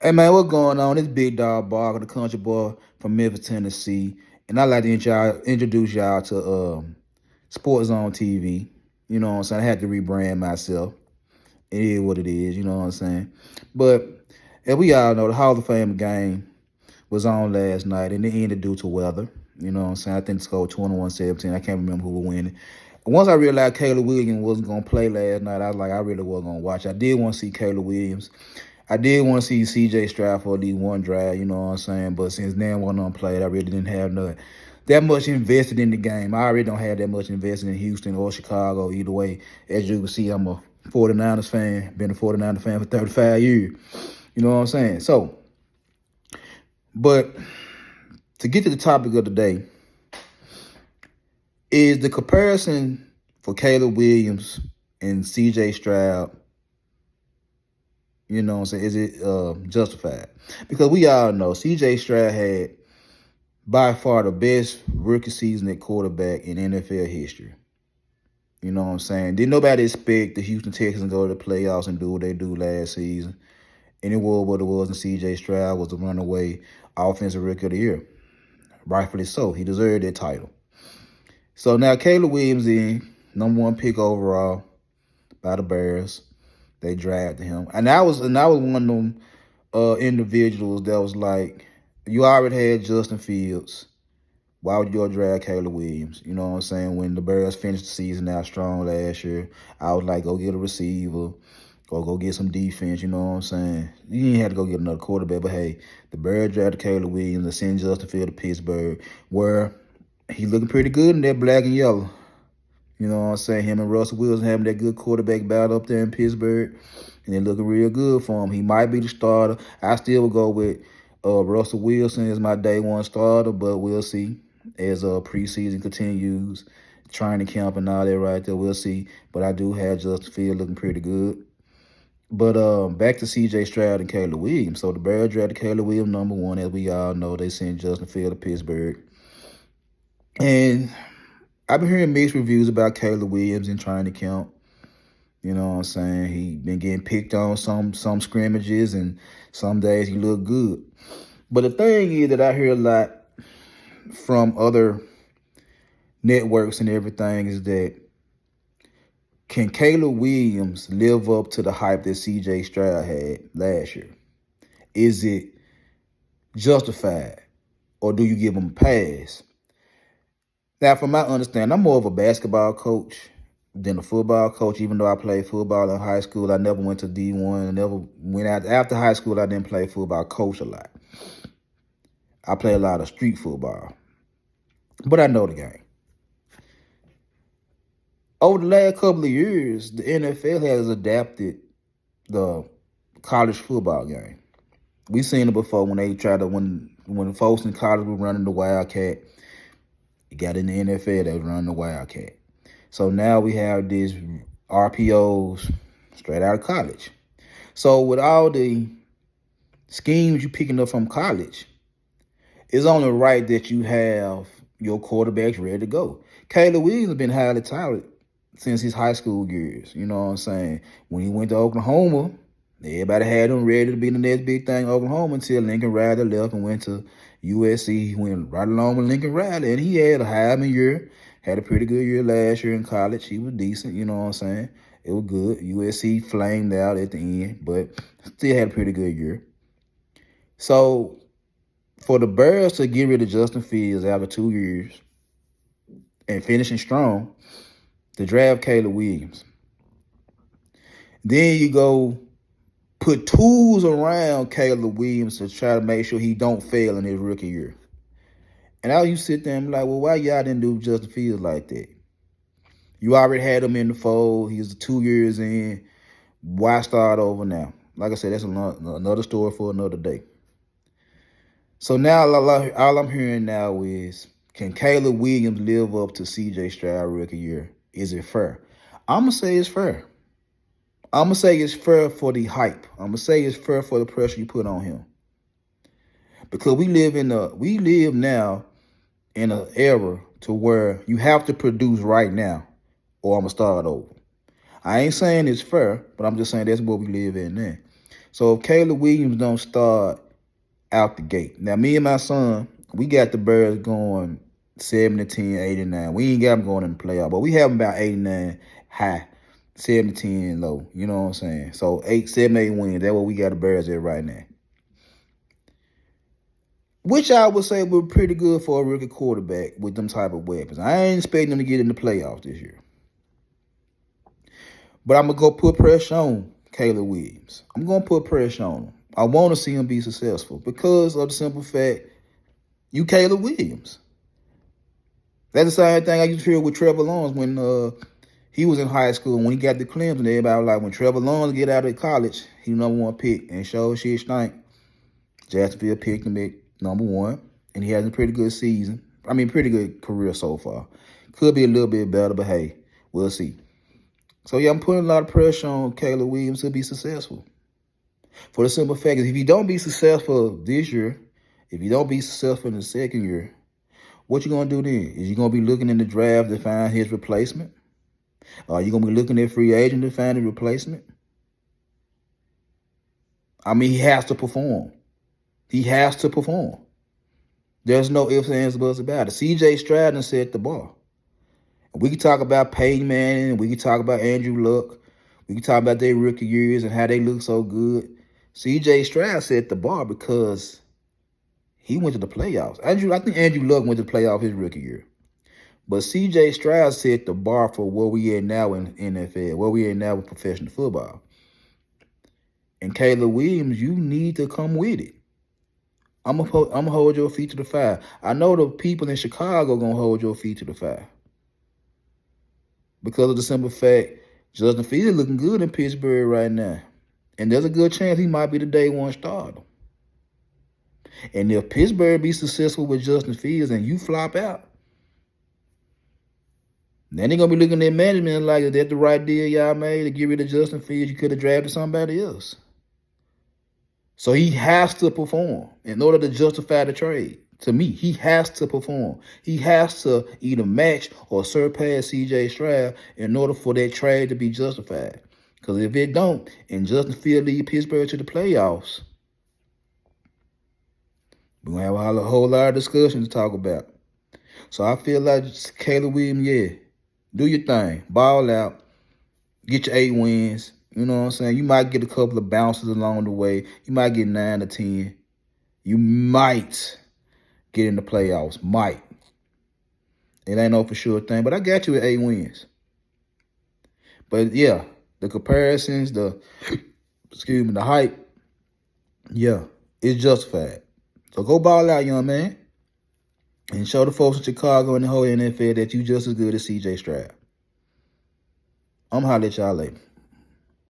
Hey man, what's going on? It's Big Dog Barker, the country boy from Memphis, Tennessee, and I'd like to introduce y'all to Sports on TV. You know what I'm saying? I had to rebrand myself. It is what it is. You know what I'm saying? But as we all know, the Hall of Fame game was on last night, and it ended due to weather. You know what I'm saying? I think the score 21-17. I can't remember who was winning. Once I realized Caleb Williams wasn't gonna play last night, I was like, I really wasn't gonna watch. I did want to see Caleb Williams. I did want to see C.J. Stroud for at least one drive, you know what I'm saying? But since then one of them played, I really didn't have that much invested in the game. I already don't have that much invested in Houston or Chicago either way. As you can see, I'm a 49ers fan, been a 49ers fan for 35 years. You know what I'm saying? So, but to get to the topic of the day, is the comparison for Caleb Williams and C.J. Stroud, you know what I'm saying, is it justified? Because we all know C.J. Stroud had by far the best rookie season at quarterback in NFL history. You know what I'm saying? Didn't nobody expect the Houston Texans to go to the playoffs and do what they do last season. And it was what it was, and C.J. Stroud was the runaway offensive rookie of the year. Rightfully so. He deserved that title. So now Caleb Williams in, #1 pick overall by the Bears. They drafted him. And I was one of them individuals that was like, you already had Justin Fields. Why would you go draft Caleb Williams? You know what I'm saying? When the Bears finished the season out strong last year, I was like, go get a receiver or go get some defense. You know what I'm saying? You didn't have to go get another quarterback. But, hey, the Bears drafted Caleb Williams and sent Justin Fields to Pittsburgh, where he looking pretty good in that black and yellow. You know what I'm saying? Him and Russell Wilson having that good quarterback battle up there in Pittsburgh. And they're looking real good for him. He might be the starter. I still would go with Russell Wilson as my day one starter, but we'll see as preseason continues, training camp and all that right there. We'll see. But I do have Justin Fields looking pretty good. But back to C.J. Stroud and Caleb Williams. So the Bears drafted Caleb Williams #1. As we all know, they sent Justin Fields to Pittsburgh. And I've been hearing mixed reviews about Caleb Williams in training camp. You know what I'm saying? He been getting picked on some scrimmages, and some days he looked good. But the thing is that I hear a lot from other networks and everything is that, can Caleb Williams live up to the hype that C.J. Stroud had last year? Is it justified, or do you give him a pass? Now, from my understanding, I'm more of a basketball coach than a football coach. Even though I played football in high school, I never went to D1. I never went out. After high school, I didn't play football, coach a lot. I play a lot of street football. But I know the game. Over the last couple of years, the NFL has adapted the college football game. We've seen it before when they tried to, when folks in college were running the Wildcat, it got in the NFL, they was running the Wildcat. So now we have these RPOs straight out of college. So with all the schemes you're picking up from college, it's only right that you have your quarterbacks ready to go. Caleb Williams has been highly touted since his high school years. You know what I'm saying? When he went to Oklahoma, everybody had him ready to be the next big thing in Oklahoma until Lincoln Riley left and went to USC. He went right along with Lincoln Riley, and he had a Heisman year. Had a pretty good year last year in college. He was decent, you know what I'm saying? It was good. USC flamed out at the end, but still had a pretty good year. So for the Bears to get rid of Justin Fields after 2 years and finishing strong, to draft Caleb Williams. Then you go put tools around Caleb Williams to try to make sure he don't fail in his rookie year. And now you sit there and be like, well, why y'all didn't do Justin Fields like that? You already had him in the fold. He was 2 years in. Why start over now? Like I said, that's another story for another day. So now all I'm hearing now is, can Caleb Williams live up to C.J. Stroud rookie year? Is it fair? I'm going to say it's fair. I'm going to say it's fair for the hype. I'm going to say it's fair for the pressure you put on him. Because we live now in an era to where you have to produce right now or I'm going to start over. I ain't saying it's fair, but I'm just saying that's what we live in now. So if Caleb Williams don't start out the gate. Now, me and my son, we got the Bears going 7-10, 8-9. We ain't got them going in the playoff, but we have them about 8-9 high, 7-10 low. You know what I'm saying? So 7-8 wins. That's what we got the Bears at right now. Which I would say were pretty good for a rookie quarterback with them type of weapons. I ain't expecting them to get in the playoffs this year. But I'm going to go put pressure on Caleb Williams. I'm going to put pressure on him. I want to see him be successful because of the simple fact, you Caleb Williams. That's the same thing I used to hear with Trevor Lawrence when he was in high school. When he got to Clemson, everybody was like, when Trevor Lawrence get out of college, he #1 pick. And show shit stank. Jacksonville picked him at #1. And he has a pretty good season. I mean, pretty good career so far. Could be a little bit better, but hey, we'll see. So, yeah, I'm putting a lot of pressure on Caleb Williams to be successful. For the simple fact is, if you don't be successful this year, if you don't be successful in the second year, what you going to do then? Is you going to be looking in the draft to find his replacement? Are you going to be looking at free agent to find a replacement? I mean, he has to perform. He has to perform. There's no ifs, ands, or buts about it. C.J. Stroud set the bar. We can talk about Peyton Manning. We can talk about Andrew Luck. We can talk about their rookie years and how they look so good. C.J. Stroud set the bar because he went to the playoffs. I think Andrew Luck went to the playoffs his rookie year. But C.J. Stroud set the bar for where we at now in NFL, where we at now with professional football. And Caleb Williams, you need to come with it. I'm gonna hold your feet to the fire. I know the people in Chicago gonna hold your feet to the fire. Because of the simple fact, Justin Fields looking good in Pittsburgh right now. And there's a good chance he might be the day one starter. And if Pittsburgh be successful with Justin Fields and you flop out, then they're going to be looking at management like, is that the right deal y'all made to get rid of Justin Fields? You could have drafted somebody else. So he has to perform in order to justify the trade. To me, he has to perform. He has to either match or surpass C.J. Stroud in order for that trade to be justified. Because if it don't, and Justin Fields lead Pittsburgh to the playoffs, we're going to have a whole lot of discussion to talk about. So I feel like Caleb Williams, yeah, do your thing. Ball out. Get your 8 wins. You know what I'm saying? You might get a couple of bounces along the way. You might get 9 or 10. You might get in the playoffs. Might. It ain't no for sure thing, but I got you at 8 wins. But yeah, the comparisons, the hype, yeah, it's justified. So go ball out, young man, and show the folks in Chicago and the whole NFL that you just as good as C.J. Stroud. I'm holler at y'all later.